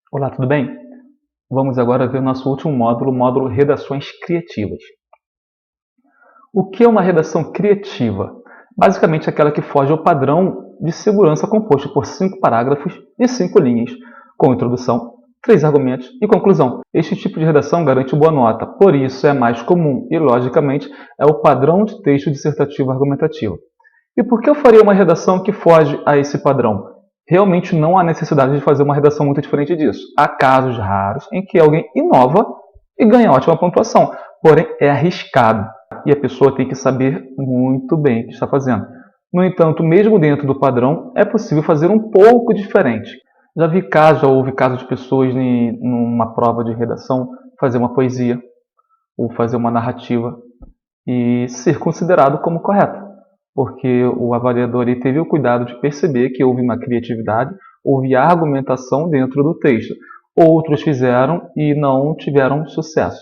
Olá, tudo bem? Vamos agora ver o nosso último módulo, o módulo Redações Criativas. O que é uma redação criativa? Basicamente aquela que foge ao padrão de segurança composto por 5 parágrafos e 5 linhas, com introdução, 3 argumentos e conclusão. Este tipo de redação garante boa nota, por isso é mais comum e, logicamente, é o padrão de texto dissertativo argumentativo. E por que eu faria uma redação que foge a esse padrão? Realmente não há necessidade de fazer uma redação muito diferente disso. Há casos raros em que alguém inova e ganha ótima pontuação, porém é arriscado e a pessoa tem que saber muito bem o que está fazendo. No entanto, mesmo dentro do padrão, é possível fazer um pouco diferente. Já houve casos de pessoas numa prova de redação fazer uma poesia ou fazer uma narrativa e ser considerado como correto, porque o avaliador teve o cuidado de perceber que houve uma criatividade, houve argumentação dentro do texto. Outros fizeram e não tiveram sucesso.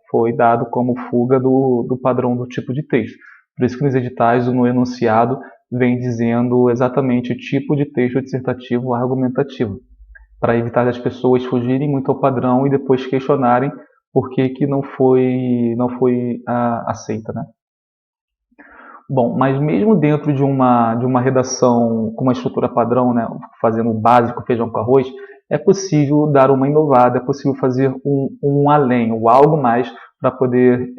Foi dado como fuga do padrão do tipo de texto. Por isso que nos editais, no enunciado, vem dizendo exatamente o tipo de texto dissertativo argumentativo, para evitar as pessoas fugirem muito ao padrão e depois questionarem por que não foi aceita, né? Bom, mas mesmo dentro de uma redação com uma estrutura padrão, né, fazendo o básico, feijão com arroz, é possível dar uma inovada, é possível fazer um além, ou algo mais, para poder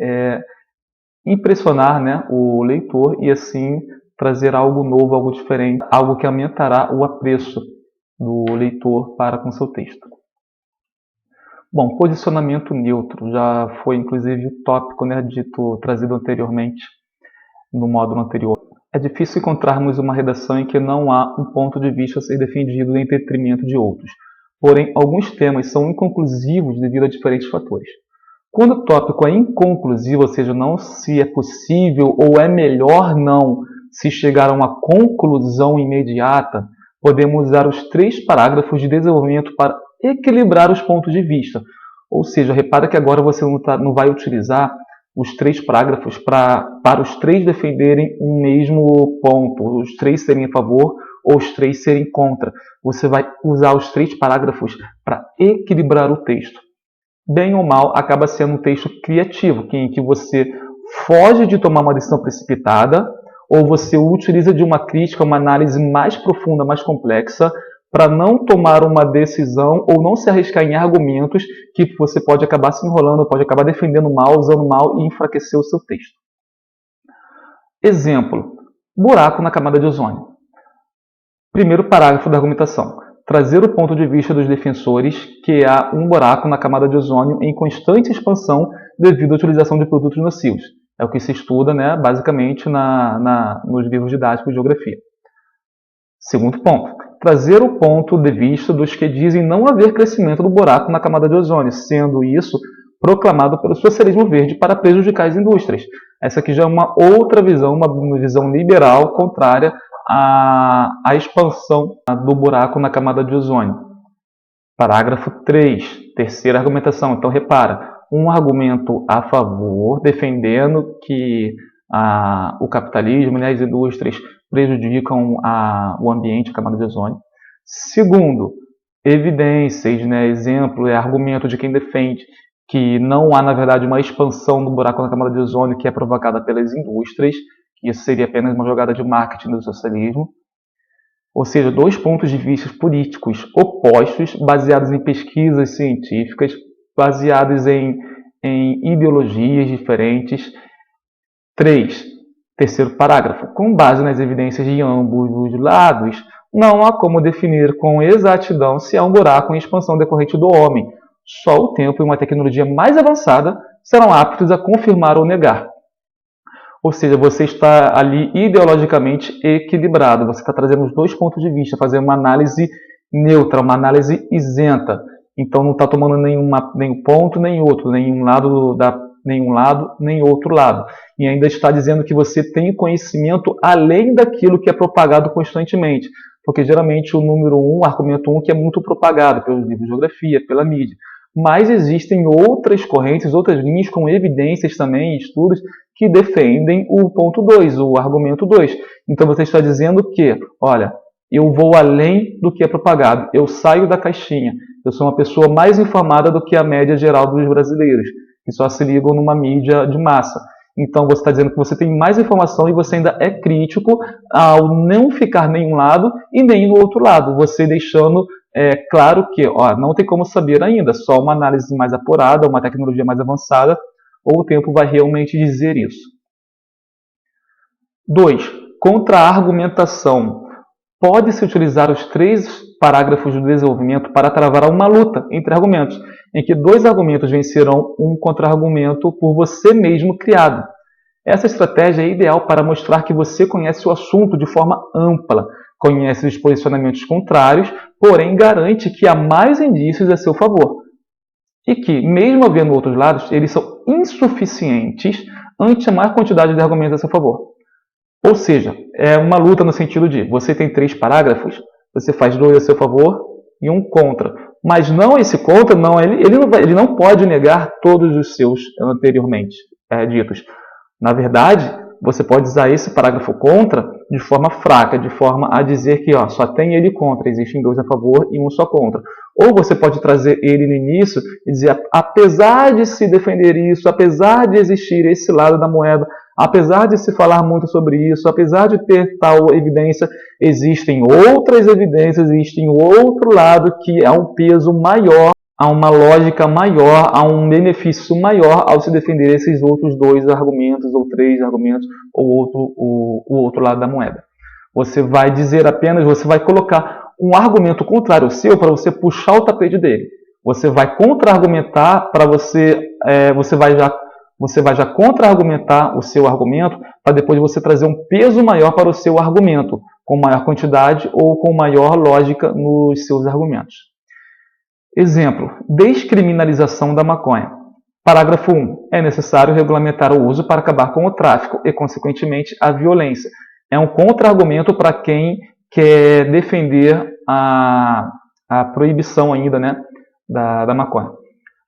impressionar, né, o leitor e assim trazer algo novo, algo diferente, algo que aumentará o apreço do leitor para com seu texto. Bom, posicionamento neutro já foi inclusive o tópico, né, trazido anteriormente no módulo anterior. É difícil encontrarmos uma redação em que não há um ponto de vista a ser defendido em detrimento de outros. Porém, alguns temas são inconclusivos devido a diferentes fatores. Quando o tópico é inconclusivo, ou seja, não se é possível ou é melhor não se chegar a uma conclusão imediata, podemos usar os 3 parágrafos de desenvolvimento para equilibrar os pontos de vista. Ou seja, repara que agora você não vai utilizar os 3 parágrafos para os 3 defenderem um mesmo ponto, os 3 serem a favor ou os 3 serem contra. Você vai usar os 3 parágrafos para equilibrar o texto. Bem ou mal, acaba sendo um texto criativo, em que você foge de tomar uma decisão precipitada ou você utiliza de uma crítica, uma análise mais profunda, mais complexa, para não tomar uma decisão ou não se arriscar em argumentos que você pode acabar se enrolando, pode acabar defendendo mal, usando mal e enfraquecer o seu texto. Exemplo, buraco na camada de ozônio. Primeiro parágrafo da argumentação. Trazer o ponto de vista dos defensores que há um buraco na camada de ozônio em constante expansão devido à utilização de produtos nocivos. É o que se estuda, né, basicamente nos livros didáticos de geografia. Segundo ponto, trazer o ponto de vista dos que dizem não haver crescimento do buraco na camada de ozônio, sendo isso proclamado pelo socialismo verde para prejudicar as indústrias. Essa aqui já é uma outra visão, uma visão liberal contrária à expansão do buraco na camada de ozônio. Parágrafo 3, terceira argumentação. Então, repara, um argumento a favor, defendendo que o capitalismo, né, as indústrias prejudicam o ambiente, a camada de ozônio. Segundo, evidências, né, exemplo, argumento de quem defende que não há, na verdade, uma expansão do buraco na camada de ozônio que é provocada pelas indústrias, que isso seria apenas uma jogada de marketing do socialismo. Ou seja, 2 pontos de vista políticos opostos, baseados em pesquisas científicas, baseados em ideologias diferentes. 3. Terceiro parágrafo. Com base nas evidências de ambos os lados, não há como definir com exatidão se há um buraco em expansão decorrente do homem. Só o tempo e uma tecnologia mais avançada serão aptos a confirmar ou negar. Ou seja, você está ali ideologicamente equilibrado. Você está trazendo os 2 pontos de vista, fazendo uma análise neutra, uma análise isenta. Então não está tomando nenhum ponto, nem outro, nenhum lado, nem outro lado. E ainda está dizendo que você tem conhecimento além daquilo que é propagado constantemente. Porque geralmente o número 1, argumento 1, que é muito propagado pelos livros de geografia, pela mídia. Mas existem outras correntes, outras linhas com evidências também, estudos, que defendem o ponto 2, o argumento 2. Então você está dizendo que, olha, eu vou além do que é propagado, eu saio da caixinha, Eu sou uma pessoa mais informada do que a média geral dos brasileiros, que só se ligam numa mídia de massa. Então você está dizendo que você tem mais informação e você ainda é crítico ao não ficar nem um lado e nem no outro lado. Você deixando claro que não tem como saber ainda, só uma análise mais apurada, uma tecnologia mais avançada, ou o tempo vai realmente dizer isso. 2. Contra-argumentação. Pode-se utilizar os 3 parágrafos do desenvolvimento para travar uma luta entre argumentos, em que 2 argumentos vencerão um contra-argumento por você mesmo criado. Essa estratégia é ideal para mostrar que você conhece o assunto de forma ampla, conhece os posicionamentos contrários, porém garante que há mais indícios a seu favor. E que, mesmo havendo outros lados, eles são insuficientes ante a maior quantidade de argumentos a seu favor. Ou seja, é uma luta no sentido de você tem 3 parágrafos, você faz 2 a seu favor e 1 contra. Mas não esse contra, ele não pode negar todos os seus anteriormente ditos. Na verdade, você pode usar esse parágrafo contra de forma fraca, de forma a dizer que só tem ele contra, existem 2 a favor e 1 só contra. Ou você pode trazer ele no início e dizer, apesar de se defender isso, apesar de existir esse lado da moeda, apesar de se falar muito sobre isso, apesar de ter tal evidência, existem outras evidências, existe outro lado que há um peso maior, há uma lógica maior, há um benefício maior ao se defender esses outros 2 argumentos, ou 3 argumentos, ou o outro lado da moeda. Você vai dizer apenas, você vai colocar um argumento contrário ao seu para você puxar o tapete dele. Você vai contra-argumentar para você vai já contra-argumentar o seu argumento para depois você trazer um peso maior para o seu argumento, com maior quantidade ou com maior lógica nos seus argumentos. Exemplo, descriminalização da maconha. Parágrafo 1. É necessário regulamentar o uso para acabar com o tráfico e, consequentemente, a violência. É um contra-argumento para quem quer defender a proibição ainda da maconha.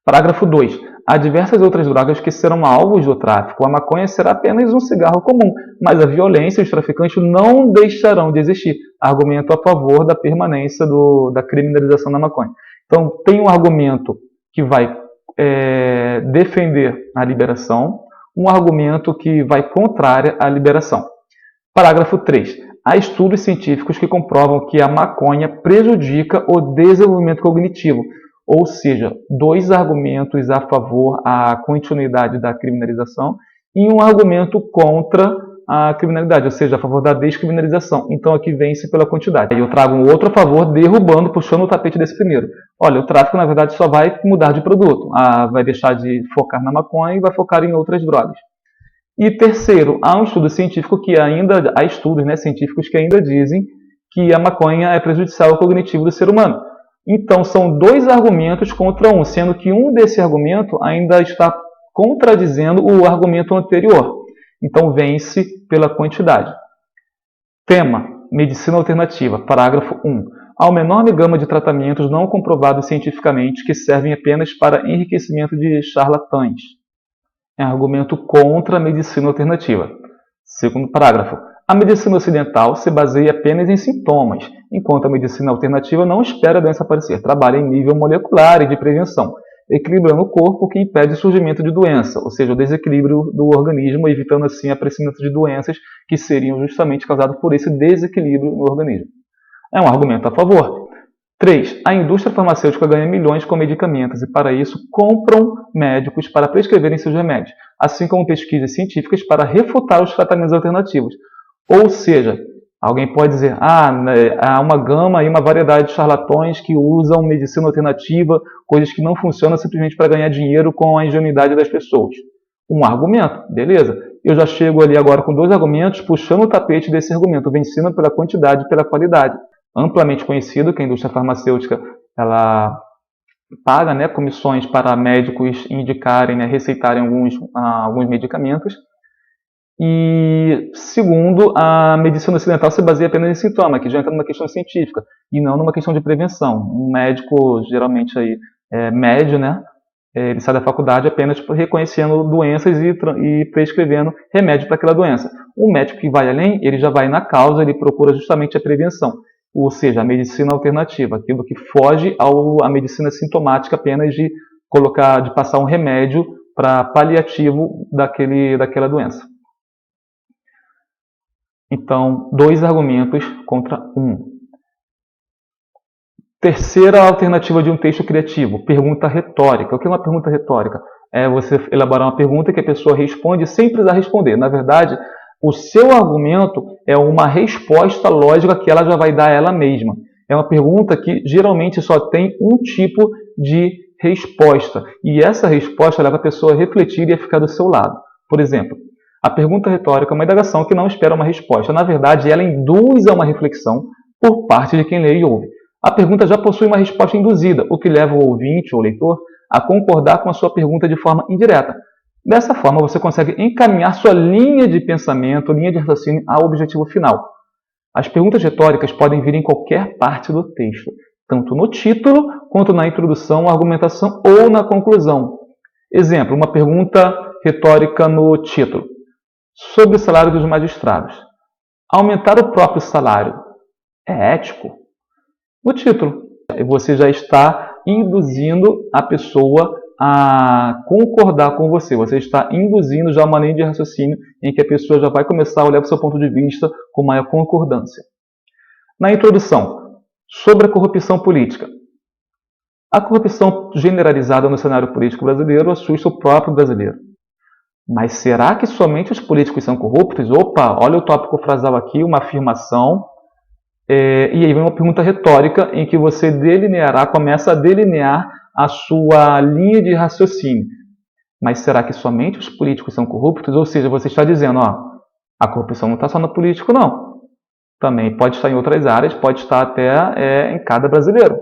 Parágrafo 2. Há diversas outras drogas que serão alvos do tráfico. A maconha será apenas um cigarro comum, mas a violência e os traficantes não deixarão de existir. Argumento a favor da permanência da criminalização da maconha. Então, tem um argumento que vai defender a liberação, um argumento que vai contrária à liberação. Parágrafo 3. Há estudos científicos que comprovam que a maconha prejudica o desenvolvimento cognitivo, ou seja, 2 argumentos a favor à continuidade da criminalização e um argumento contra a criminalidade, ou seja, a favor da descriminalização. Então aqui vence pela quantidade. Aí eu trago um outro a favor, derrubando, puxando o tapete desse primeiro. Olha, o tráfico na verdade só vai mudar de produto, vai deixar de focar na maconha e vai focar em outras drogas. E terceiro, há um estudo científico há estudos científicos que ainda dizem que a maconha é prejudicial ao cognitivo do ser humano. Então são 2 argumentos contra um, sendo que um desse argumento ainda está contradizendo o argumento anterior. Então vence pela quantidade. Tema: medicina alternativa. Parágrafo 1. Há uma enorme gama de tratamentos não comprovados cientificamente que servem apenas para enriquecimento de charlatães. É um argumento contra a medicina alternativa. Segundo parágrafo. A medicina ocidental se baseia apenas em sintomas, enquanto a medicina alternativa não espera a doença aparecer, trabalha em nível molecular e de prevenção, equilibrando o corpo, o que impede o surgimento de doença, ou seja, o desequilíbrio do organismo, evitando assim o aparecimento de doenças que seriam justamente causadas por esse desequilíbrio no organismo. É um argumento a favor. 3. A indústria farmacêutica ganha milhões com medicamentos e, para isso, compram médicos para prescreverem seus remédios, assim como pesquisas científicas para refutar os tratamentos alternativos. Ou seja, alguém pode dizer, há uma gama e uma variedade de charlatões que usam medicina alternativa, coisas que não funcionam simplesmente para ganhar dinheiro com a ingenuidade das pessoas. Um argumento, beleza. Eu já chego ali agora com 2 argumentos, puxando o tapete desse argumento, vencendo pela quantidade e pela qualidade. Amplamente conhecido que a indústria farmacêutica ela paga comissões para médicos indicarem, receitarem alguns medicamentos. E, segundo, a medicina ocidental se baseia apenas em sintoma, que já entra numa questão científica, e não numa questão de prevenção. Um médico, geralmente médio, ele sai da faculdade apenas reconhecendo doenças e prescrevendo remédio para aquela doença. O médico que vai além, ele já vai na causa, ele procura justamente a prevenção. ou seja, a medicina alternativa, aquilo que foge à medicina sintomática apenas de passar um remédio para paliativo daquela doença. Então, 2 argumentos contra 1. Terceira alternativa de um texto criativo, pergunta retórica. O que é uma pergunta retórica? É você elaborar uma pergunta que a pessoa responde sem precisar responder. Na verdade, o seu argumento é uma resposta lógica que ela já vai dar a ela mesma. É uma pergunta que geralmente só tem um tipo de resposta. E essa resposta leva a pessoa a refletir e a ficar do seu lado. Por exemplo, a pergunta retórica é uma indagação que não espera uma resposta. Na verdade, ela induz a uma reflexão por parte de quem lê e ouve. A pergunta já possui uma resposta induzida, o que leva o ouvinte ou leitor a concordar com a sua pergunta de forma indireta. Dessa forma, você consegue encaminhar sua linha de pensamento, linha de raciocínio ao objetivo final. As perguntas retóricas podem vir em qualquer parte do texto, tanto no título, quanto na introdução, argumentação ou na conclusão. Exemplo, uma pergunta retórica no título. Sobre o salário dos magistrados. Aumentar o próprio salário é ético? No título, você já está induzindo a pessoa a concordar com você. Você está induzindo já uma linha de raciocínio em que a pessoa já vai começar a olhar para o seu ponto de vista com maior concordância. Na introdução, sobre a corrupção política. A corrupção generalizada no cenário político brasileiro assusta o próprio brasileiro. Mas será que somente os políticos são corruptos? Opa, olha o tópico frasal aqui, uma afirmação. E aí vem uma pergunta retórica em que você começa a delinear a sua linha de raciocínio. Mas será que somente os políticos são corruptos? Ou seja, você está dizendo, a corrupção não está só no político, não. Também pode estar em outras áreas, pode estar até em cada brasileiro.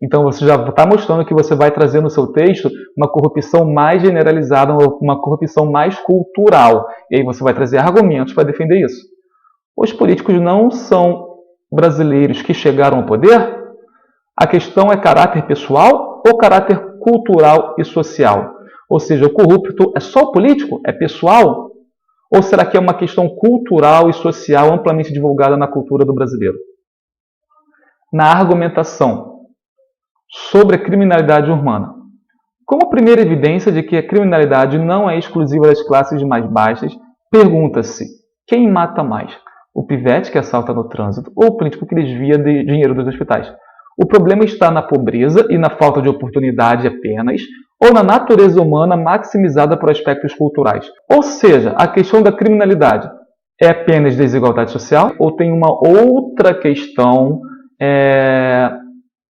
Então você já está mostrando que você vai trazer no seu texto uma corrupção mais generalizada, uma corrupção mais cultural. E aí você vai trazer argumentos para defender isso. Os políticos não são brasileiros que chegaram ao poder? A questão é caráter pessoal ou caráter cultural e social? Ou seja, o corrupto é só o político? É pessoal? Ou será que é uma questão cultural e social amplamente divulgada na cultura do brasileiro? Na argumentação sobre a criminalidade urbana. Como primeira evidência de que a criminalidade não é exclusiva das classes mais baixas, pergunta-se: quem mata mais? O pivete que assalta no trânsito ou o político que desvia dinheiro dos hospitais? O problema está na pobreza e na falta de oportunidade apenas, ou na natureza humana maximizada por aspectos culturais? Ou seja, a questão da criminalidade é apenas desigualdade social ou tem uma outra questão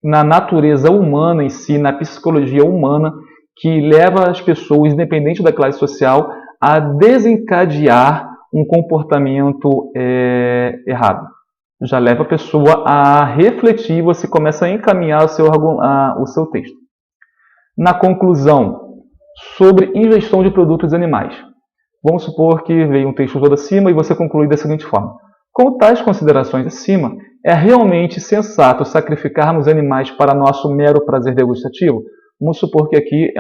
na natureza humana em si, na psicologia humana, que leva as pessoas, independente da classe social, a desencadear um comportamento errado? Já leva a pessoa a refletir, você começa a encaminhar o seu texto. Na conclusão, sobre ingestão de produtos animais. Vamos supor que veio um texto todo acima e você conclui da seguinte forma: com tais considerações acima, é realmente sensato sacrificarmos animais para nosso mero prazer degustativo? Vamos supor que aqui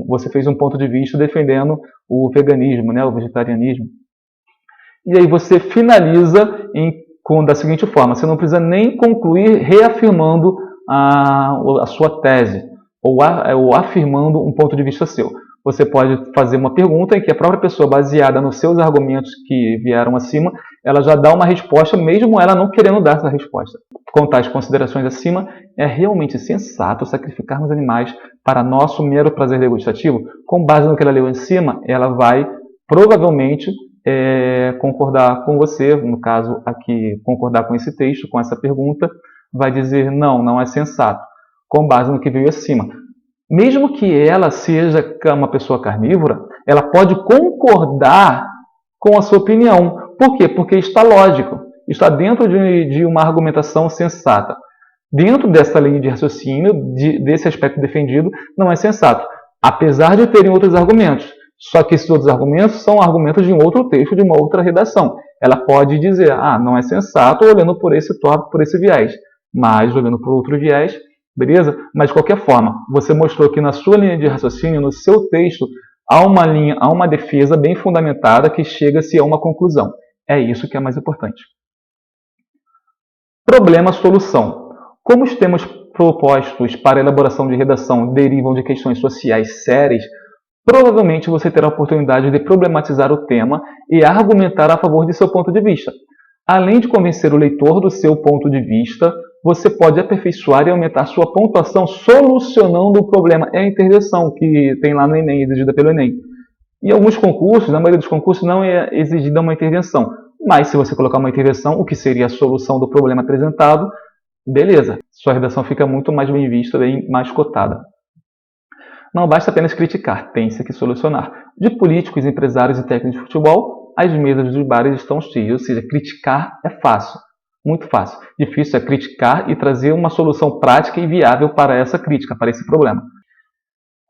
você fez um ponto de vista defendendo o veganismo, o vegetarianismo. E aí você finaliza da seguinte forma: você não precisa nem concluir reafirmando a sua tese ou afirmando um ponto de vista seu. Você pode fazer uma pergunta em que a própria pessoa, baseada nos seus argumentos que vieram acima, ela já dá uma resposta, mesmo ela não querendo dar essa resposta. Com tais considerações acima, é realmente sensato sacrificarmos animais para nosso mero prazer degustativo? Com base no que ela leu em cima, ela vai provavelmente concordar com você, no caso aqui, concordar com esse texto, com essa pergunta, vai dizer não é sensato, com base no que veio acima. Mesmo que ela seja uma pessoa carnívora, ela pode concordar com a sua opinião. Por quê? Porque está lógico, está dentro de uma argumentação sensata. Dentro dessa linha de raciocínio, desse aspecto defendido, não é sensato. Apesar de terem outros argumentos. Só que esses outros argumentos são argumentos de um outro texto, de uma outra redação. Ela pode dizer, não é sensato olhando por esse tópico, por esse viés. Mas olhando por outro viés, beleza? Mas de qualquer forma, você mostrou que na sua linha de raciocínio, no seu texto, há uma defesa bem fundamentada que chega-se a uma conclusão. É isso que é mais importante. Problema-solução. Como os temas propostos para a elaboração de redação derivam de questões sociais sérias, provavelmente você terá a oportunidade de problematizar o tema e argumentar a favor de seu ponto de vista. Além de convencer o leitor do seu ponto de vista, você pode aperfeiçoar e aumentar sua pontuação solucionando o problema. É a intervenção que tem lá no Enem, exigida pelo Enem. Em alguns concursos, na maioria dos concursos, não é exigida uma intervenção. Mas se você colocar uma intervenção, o que seria a solução do problema apresentado, beleza, sua redação fica muito mais bem vista, bem mais cotada. Não basta apenas criticar, tem-se que solucionar. De políticos, empresários e técnicos de futebol, as mesas dos bares estão cheias. Ou seja, criticar é fácil, muito fácil. Difícil é criticar e trazer uma solução prática e viável para essa crítica, para esse problema.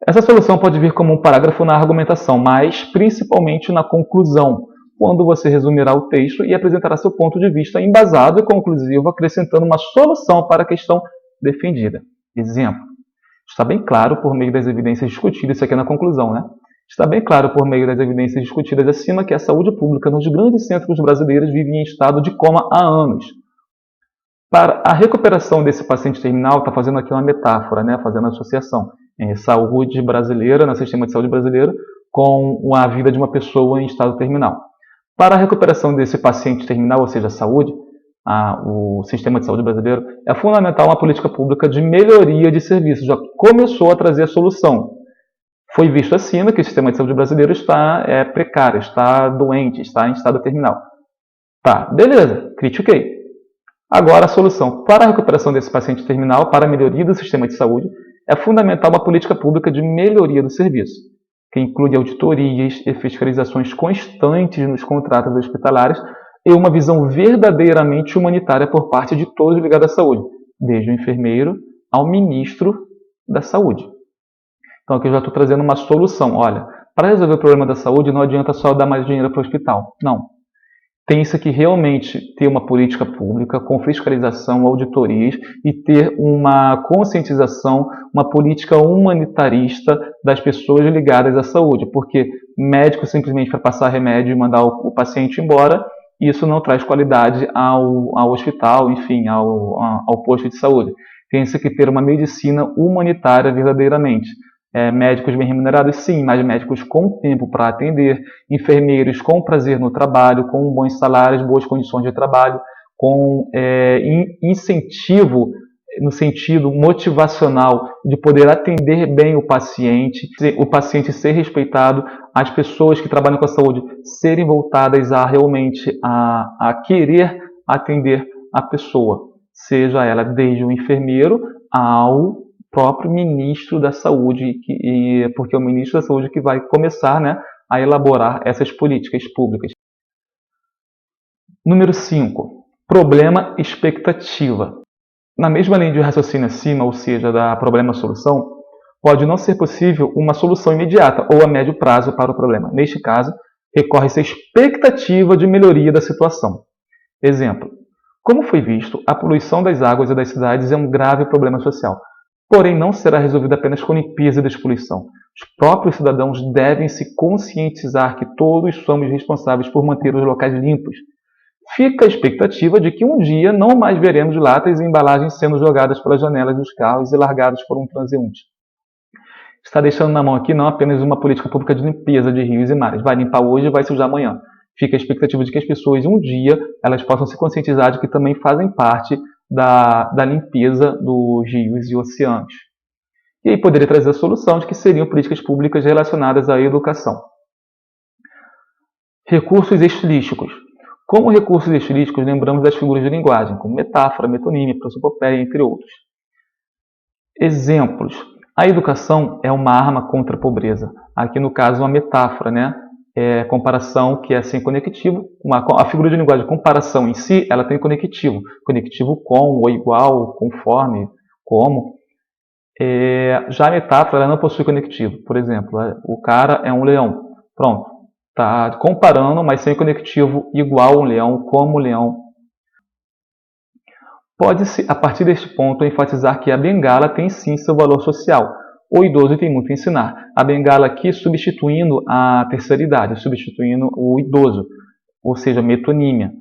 Essa solução pode vir como um parágrafo na argumentação, mas principalmente na conclusão, quando você resumirá o texto e apresentará seu ponto de vista embasado e conclusivo, acrescentando uma solução para a questão defendida. Exemplo. Está bem claro por meio das evidências discutidas, isso aqui é na conclusão, né? Está bem claro por meio das evidências discutidas acima que a saúde pública nos grandes centros brasileiros vive em estado de coma há anos. Para a recuperação desse paciente terminal, está fazendo aqui uma metáfora, né? Fazendo associação saúde brasileira, no sistema de saúde brasileiro, com a vida de uma pessoa em estado terminal. Para a recuperação desse paciente terminal, ou seja, a saúde, o sistema de saúde brasileiro, é fundamental uma política pública de melhoria de serviços. Já começou a trazer a solução. Foi visto acima que o sistema de saúde brasileiro está precário, está doente, está em estado terminal. Tá, beleza, critiquei. Agora a solução. Para a recuperação desse paciente terminal, para a melhoria do sistema de saúde, é fundamental uma política pública de melhoria do serviço, que inclui auditorias e fiscalizações constantes nos contratos hospitalares e uma visão verdadeiramente humanitária por parte de todos ligados à saúde, desde o enfermeiro ao ministro da saúde. Então aqui eu já estou trazendo uma solução. Olha, para resolver o problema da saúde não adianta só dar mais dinheiro para o hospital. Não. Tem-se que realmente ter uma política pública com fiscalização, auditorias e ter uma conscientização, uma política humanitarista das pessoas ligadas à saúde, porque médico simplesmente para passar remédio e mandar o paciente embora, isso não traz qualidade ao hospital, enfim, ao posto de saúde. Tem-se que ter uma medicina humanitária verdadeiramente. Médicos bem remunerados, sim, mas médicos com tempo para atender, enfermeiros com prazer no trabalho, com bons salários, boas condições de trabalho, com incentivo no sentido motivacional de poder atender bem o paciente ser respeitado, as pessoas que trabalham com a saúde serem voltadas a realmente a querer atender a pessoa, seja ela desde o enfermeiro ao próprio ministro da saúde, porque é o ministro da saúde que vai começar, né, a elaborar essas políticas públicas. Número 5. Problema expectativa. Na mesma linha de raciocínio acima, ou seja, da problema-solução, pode não ser possível uma solução imediata ou a médio prazo para o problema. Neste caso, recorre-se à expectativa de melhoria da situação. Exemplo. Como foi visto, a poluição das águas e das cidades é um grave problema social. Porém, não será resolvida apenas com limpeza e despoluição. Os próprios cidadãos devem se conscientizar que todos somos responsáveis por manter os locais limpos. Fica a expectativa de que um dia não mais veremos latas e embalagens sendo jogadas pelas janelas dos carros e largadas por um transeunte. Está deixando na mão aqui não apenas uma política pública de limpeza de rios e mares. Vai limpar hoje e vai sujar amanhã. Fica a expectativa de que as pessoas, um dia, elas possam se conscientizar de que também fazem parte da limpeza dos rios e oceanos. E aí poderia trazer a solução de que seriam políticas públicas relacionadas à educação. Recursos estilísticos. Como recursos estilísticos, lembramos das figuras de linguagem, como metáfora, metonímia, prosopopeia, entre outros. Exemplos. A educação é uma arma contra a pobreza. Aqui, no caso, uma metáfora, né? Comparação que é sem conectivo. A figura de linguagem comparação em si, ela tem conectivo. Conectivo com, ou igual, conforme, como. Já a metáfora ela não possui conectivo. Por exemplo, o cara é um leão. Pronto. Está comparando, mas sem conectivo igual um leão, como um leão. Pode-se, a partir deste ponto, enfatizar que a bengala tem sim seu valor social. O idoso tem muito a ensinar. A bengala aqui substituindo a terceira idade, substituindo o idoso, ou seja, metonímia.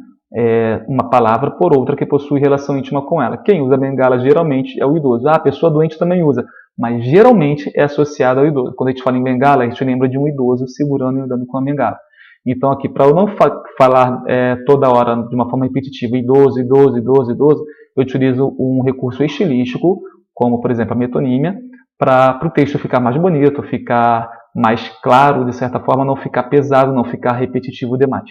uma palavra por outra que possui relação íntima com ela. Quem usa bengala geralmente é o idoso. A pessoa doente também usa, mas geralmente é associado ao idoso. Quando a gente fala em bengala, a gente lembra de um idoso segurando e andando com a bengala. Então aqui, para eu não falar toda hora de uma forma repetitiva, idoso, idoso, idoso, idoso, eu utilizo um recurso estilístico, como por exemplo a metonímia, para o texto ficar mais bonito, ficar mais claro, de certa forma, não ficar pesado, não ficar repetitivo demais.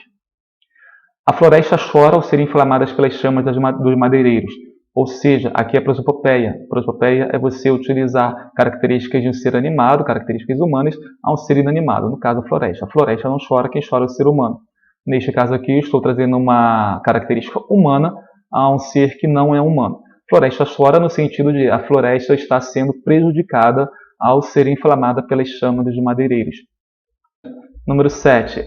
A floresta chora ao ser inflamadas pelas chamas dos madeireiros. Ou seja, aqui é a prosopopeia. Prosopopeia é você utilizar características de um ser animado, características humanas, a um ser inanimado. No caso, a floresta. A floresta não chora, quem chora é o ser humano. Neste caso aqui, eu estou trazendo uma característica humana a um ser que não é humano. Floresta chora no sentido de a floresta está sendo prejudicada ao ser inflamada pelas chamas dos madeireiros. Número 7,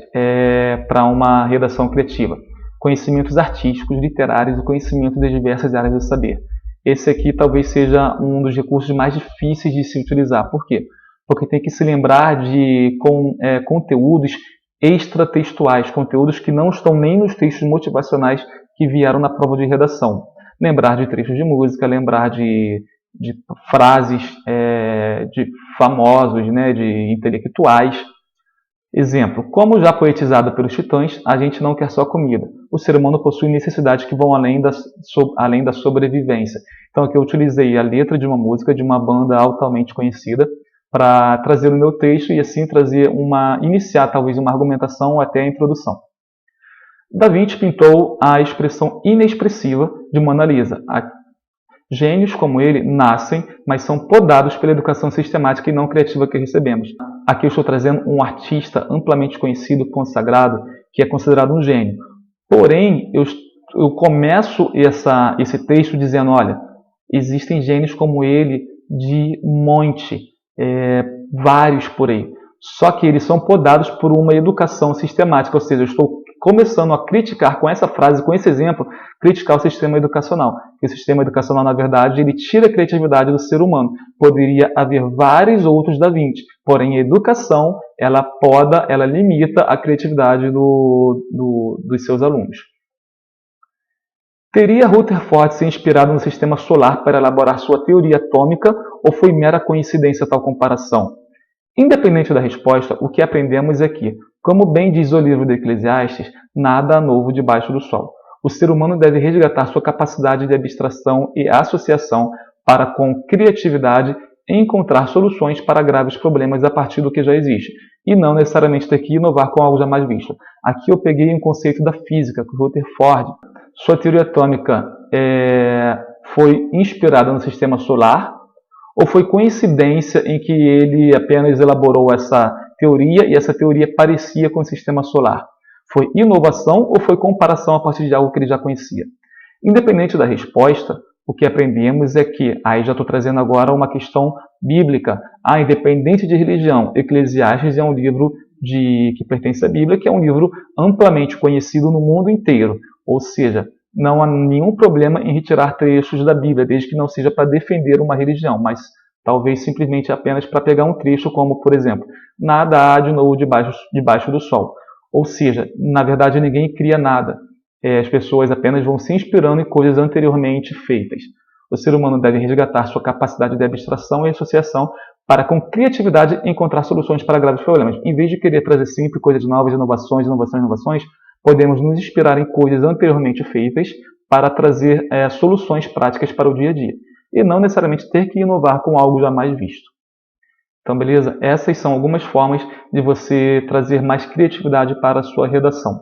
para uma redação criativa. Conhecimentos artísticos, literários e conhecimento das diversas áreas do saber. Esse aqui talvez seja um dos recursos mais difíceis de se utilizar. Por quê? Porque tem que se lembrar de conteúdos extratextuais, conteúdos que não estão nem nos textos motivacionais que vieram na prova de redação. Lembrar de trechos de música, lembrar de frases de famosos, de intelectuais. Exemplo, como já poetizado pelos titãs, a gente não quer só comida. O ser humano possui necessidades que vão além da sobrevivência. Então aqui eu utilizei a letra de uma música de uma banda altamente conhecida para trazer o meu texto e assim iniciar talvez uma argumentação ou até a introdução. Da Vinci pintou a expressão inexpressiva de Mona Lisa. Gênios como ele nascem, mas são podados pela educação sistemática e não criativa que recebemos. Aqui eu estou trazendo um artista amplamente conhecido, consagrado, que é considerado um gênio. Porém, eu começo esse texto dizendo, olha, existem gênios como ele de monte, vários por aí. Só que eles são podados por uma educação sistemática, ou seja, eu estou começando a criticar com essa frase, com esse exemplo, criticar o sistema educacional. O sistema educacional, na verdade, ele tira a criatividade do ser humano. Poderia haver vários outros da Vinci, porém a educação, ela poda, ela limita a criatividade dos seus alunos. Teria Rutherford se inspirado no sistema solar para elaborar sua teoria atômica ou foi mera coincidência tal comparação? Independente da resposta, o que aprendemos é que, como bem diz o livro de Eclesiastes, nada há novo debaixo do sol. O ser humano deve resgatar sua capacidade de abstração e associação para, com criatividade, encontrar soluções para graves problemas a partir do que já existe, e não necessariamente ter que inovar com algo jamais visto. Aqui eu peguei um conceito da física, que Rutherford, sua teoria atômica foi inspirada no sistema solar, ou foi coincidência em que ele apenas elaborou essa teoria e essa teoria parecia com o sistema solar? Foi inovação ou foi comparação a partir de algo que ele já conhecia? Independente da resposta, o que aprendemos é que, aí já estou trazendo agora uma questão bíblica, independente de religião, Eclesiastes é um livro que pertence à Bíblia, que é um livro amplamente conhecido no mundo inteiro, ou seja, não há nenhum problema em retirar trechos da Bíblia, desde que não seja para defender uma religião, mas talvez simplesmente apenas para pegar um trecho como, por exemplo, nada há de novo debaixo do sol. Ou seja, na verdade ninguém cria nada. As pessoas apenas vão se inspirando em coisas anteriormente feitas. O ser humano deve resgatar sua capacidade de abstração e associação para, com criatividade, encontrar soluções para graves problemas. Em vez de querer trazer sempre coisas novas, inovações, podemos nos inspirar em coisas anteriormente feitas para trazer soluções práticas para o dia a dia. E não necessariamente ter que inovar com algo jamais visto. Então, beleza? Essas são algumas formas de você trazer mais criatividade para a sua redação.